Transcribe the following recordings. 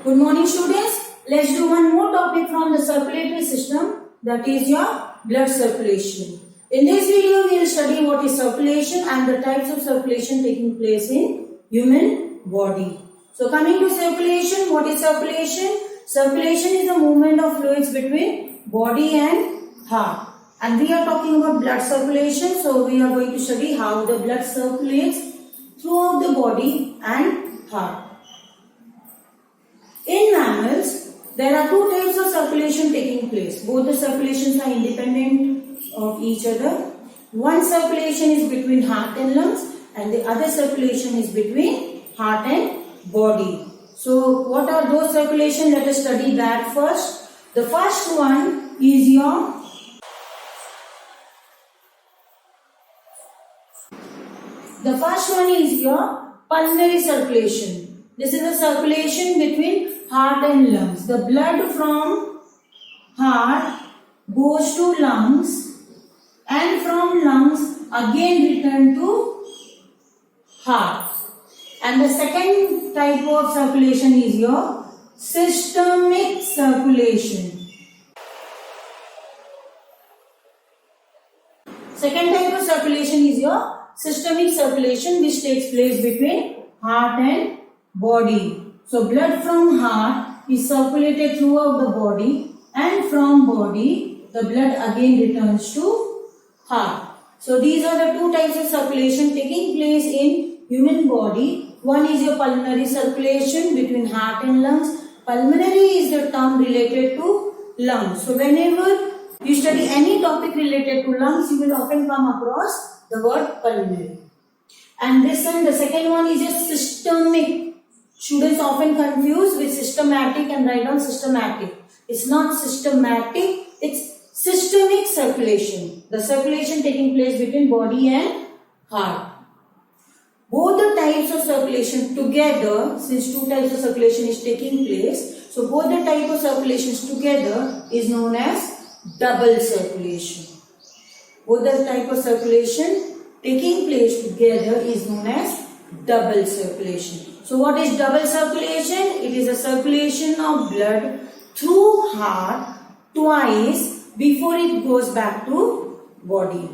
Good morning students. Let's do one more topic from the circulatory system, that is your blood circulation. In this video we will study what is circulation and the types of circulation taking place in human body. So coming to circulation, what is circulation? Circulation is the movement of fluids between body and heart. And we are talking about blood circulation, so we are going to study how the blood circulates throughout the body and heart. In mammals, there are two types of circulation taking place. Both the circulations are independent of each other. One circulation is between heart and lungs and the other circulation is between heart and body. So what are those circulation? Let us study that first. The first one is your pulmonary circulation. This is a circulation between heart and lungs. The blood from heart goes to lungs and from lungs again return to heart. And the second type of circulation is your systemic circulation. Second type of circulation is your systemic circulation, which takes place between heart and body. So blood from heart is circulated throughout the body and from body the blood again returns to heart. So these are the two types of circulation taking place in human body. One is your pulmonary circulation between heart and lungs. Pulmonary is the term related to lungs. So whenever you study any topic related to lungs, you will often come across the word pulmonary. And this one, the second one is your systemic. Students often confuse with systematic and write down systematic. It's not systematic, it's systemic circulation. The circulation taking place between body and heart. Both the types of circulation together, since two types of circulation is taking place, so both the type of circulations together is known as double circulation. Both the type of circulation taking place together is known as double circulation. So what is double circulation? It is a circulation of blood through heart twice before it goes back to body.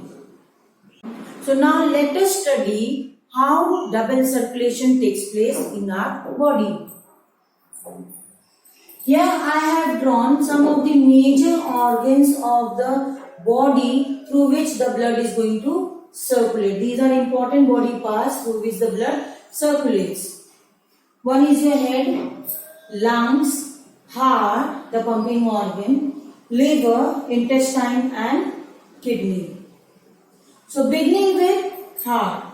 So now let us study how double circulation takes place in our body. Here I have drawn some of the major organs of the body through which the blood is going to circulate. These are important body parts through which the blood circulates. One is your head, lungs, heart, the pumping organ, liver, intestine and kidney. So beginning with heart.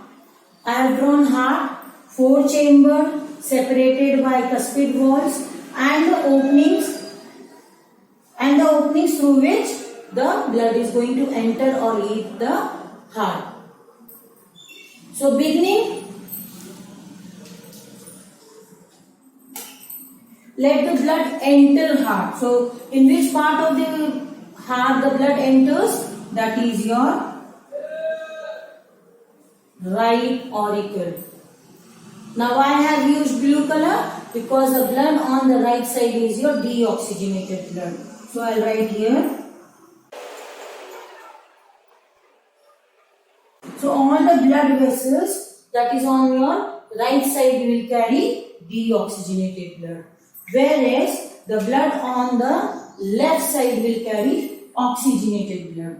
I have drawn heart, 4 chamber separated by cuspid walls and the openings through which the blood is going to enter or leave the heart. So beginning, let the blood enter heart. So in which part of the heart the blood enters? That is your right auricle. Now I have used blue color because the blood on the right side is your deoxygenated blood. So I will write here. So all the blood vessels that is on your right side will carry deoxygenated blood, whereas the blood on the left side will carry oxygenated blood.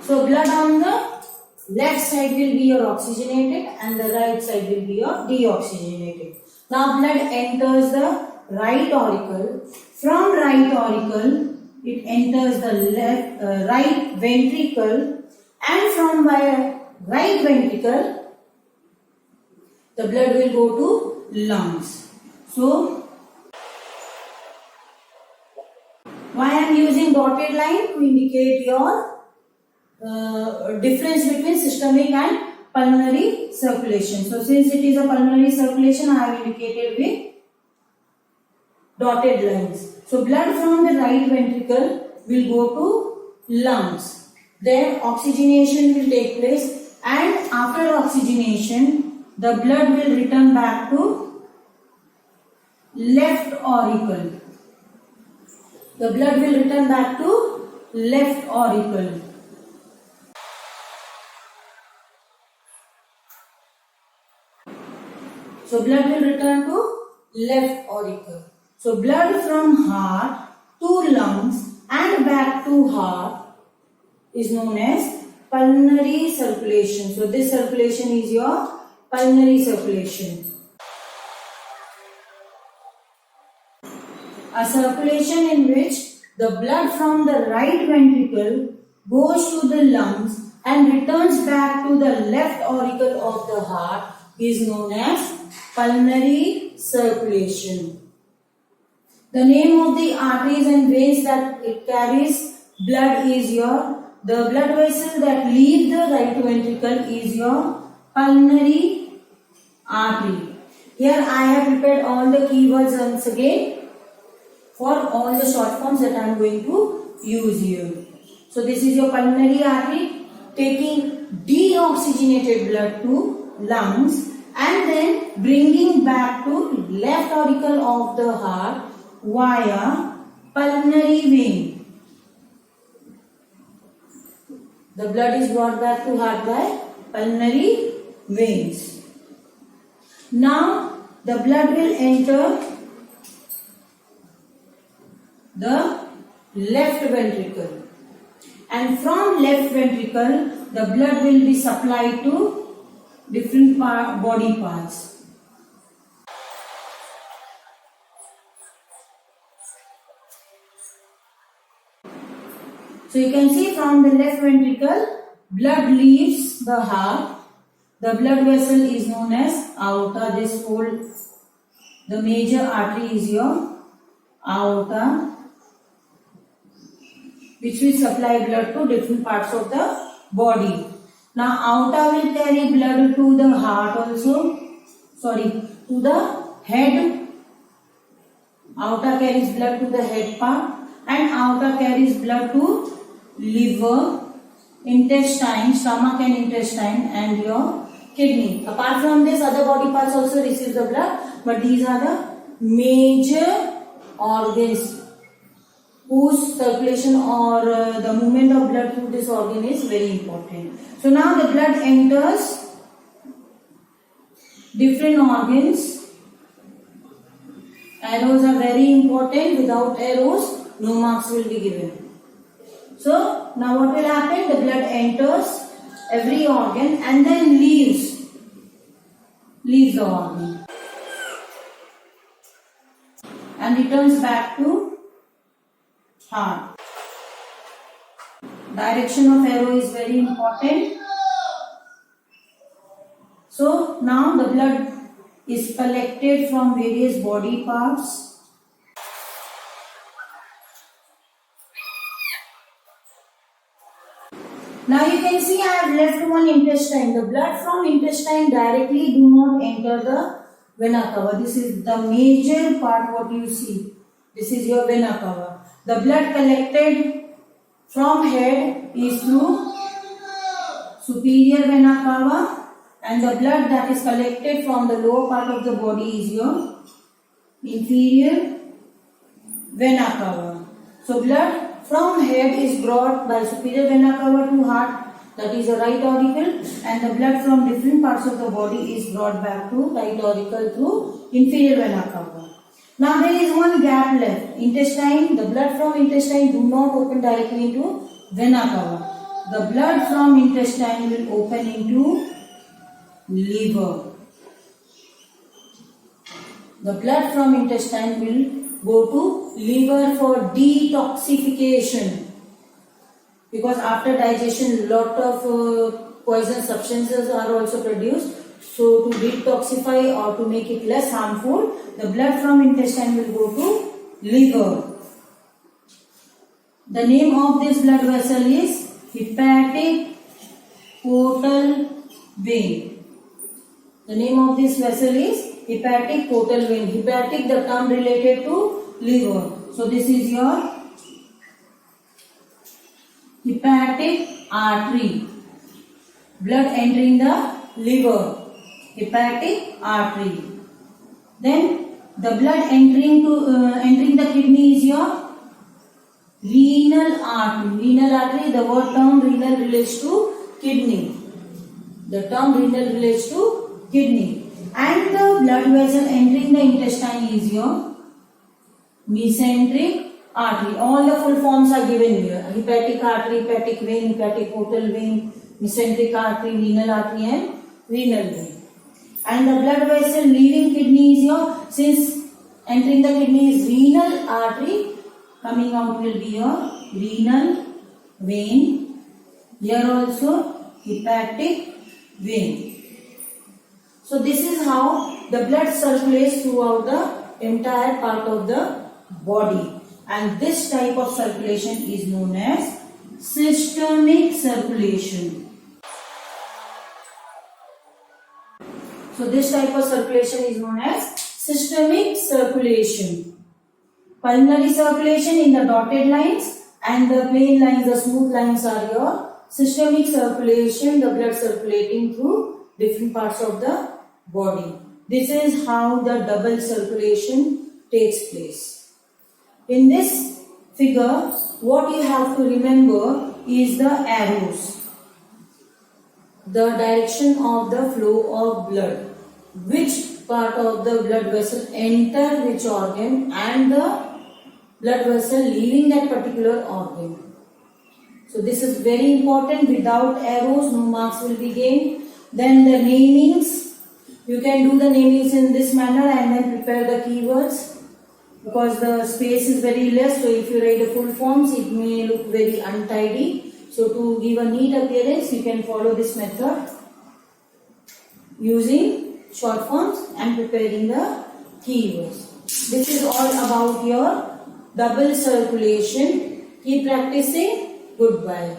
So blood on the left side will be your oxygenated and the right side will be your deoxygenated. Now blood enters the right auricle. From right auricle it enters the right ventricle, and from right ventricle the blood will go to lungs. So why I am using dotted line? To indicate your difference between systemic and pulmonary circulation. So since it is a pulmonary circulation, I have indicated with dotted lines. So blood from the right ventricle will go to lungs. There oxygenation will take place, and after oxygenation the blood will return back to left auricle. The blood will return back to left auricle. So blood will return to left auricle. So blood from heart to lungs and back to heart is known as pulmonary circulation. So this circulation is your pulmonary circulation. A circulation in which the blood from the right ventricle goes to the lungs and returns back to the left auricle of the heart is known as pulmonary circulation. The name of the arteries and veins that it carries blood is the blood vessel that leaves the right ventricle is your pulmonary artery. Here I have prepared all the keywords once again for all the short forms that I am going to use here. So this is your pulmonary artery taking deoxygenated blood to lungs and then bringing back to left auricle of the heart via pulmonary vein. The blood is brought back to heart by pulmonary veins. Now the blood will enter the left ventricle, and from left ventricle the blood will be supplied to different body parts. So you can see from the left ventricle blood leaves the heart. The blood vessel is known as aorta. This whole, the major artery is your aorta, which will supply blood to different parts of the body. Now aorta will carry blood to the heart also, to the head. Aorta carries blood to the head part, and aorta carries blood to liver, intestine, stomach and intestine, and your kidney. Apart from this, other body parts also receive the blood, but these are the major organs whose circulation or the movement of blood through this organ is very important. So now the blood enters different organs. Arrows are very important. Without arrows, no marks will be given. So now what will happen? The blood enters every organ and then leaves the organ and returns back to heart. Direction of arrow is very important. So now the blood is collected from various body parts. Now you can see I have left one intestine. The blood from intestine directly do not enter the vena cava. This is the major part what you see. This is your vena cava. The blood collected from head is through superior vena cava, and the blood that is collected from the lower part of the body is your inferior vena cava. So blood from head is brought by superior vena cava to heart, that is the right auricle, and the blood from different parts of the body is brought back to right auricle through inferior vena cava. Now there is one gap left. Intestine, the blood from intestine do not open directly into vena cava. The blood from intestine will open into liver. The blood from intestine will go to liver for detoxification, because after digestion lot of poison substances are also produced. So to detoxify or to make it less harmful, the blood from intestine will go to liver. The name of this blood vessel is hepatic portal vein. The name of this vessel is hepatic portal vein. Hepatic, the term related to liver. So this is your hepatic artery. Blood entering the liver. hepatic artery. Then the blood entering the kidney is your renal artery. Renal artery, the word term renal relates to kidney. The term renal relates to kidney. And the blood vessel entering the intestine is your mesenteric artery. All the full forms are given here. Hepatic artery, hepatic vein, hepatic portal vein, mesenteric artery, renal artery and renal vein. And the blood vessel leaving kidney is your, since entering the kidney is renal artery, coming out will be your renal vein. Here also hepatic vein. So this is how the blood circulates throughout the entire part of the body. And this type of circulation is known as systemic circulation. So this type of circulation is known as systemic circulation. Pulmonary circulation in the dotted lines and the plain lines, the smooth lines are your systemic circulation, the blood circulating through different parts of the body. This is how the double circulation takes place. In this figure, what you have to remember is the arrows. The direction of the flow of blood, which part of the blood vessel enter which organ, and the blood vessel leaving that particular organ. So this is very important. Without arrows, no marks will be gained. Then the namings, you can do the namings in this manner and then prepare the keywords, because the space is very less. So if you write the full forms, it may look very untidy. So to give a neat appearance, you can follow this method using short forms and preparing the keywords. This is all about your double circulation. Keep practicing. Goodbye.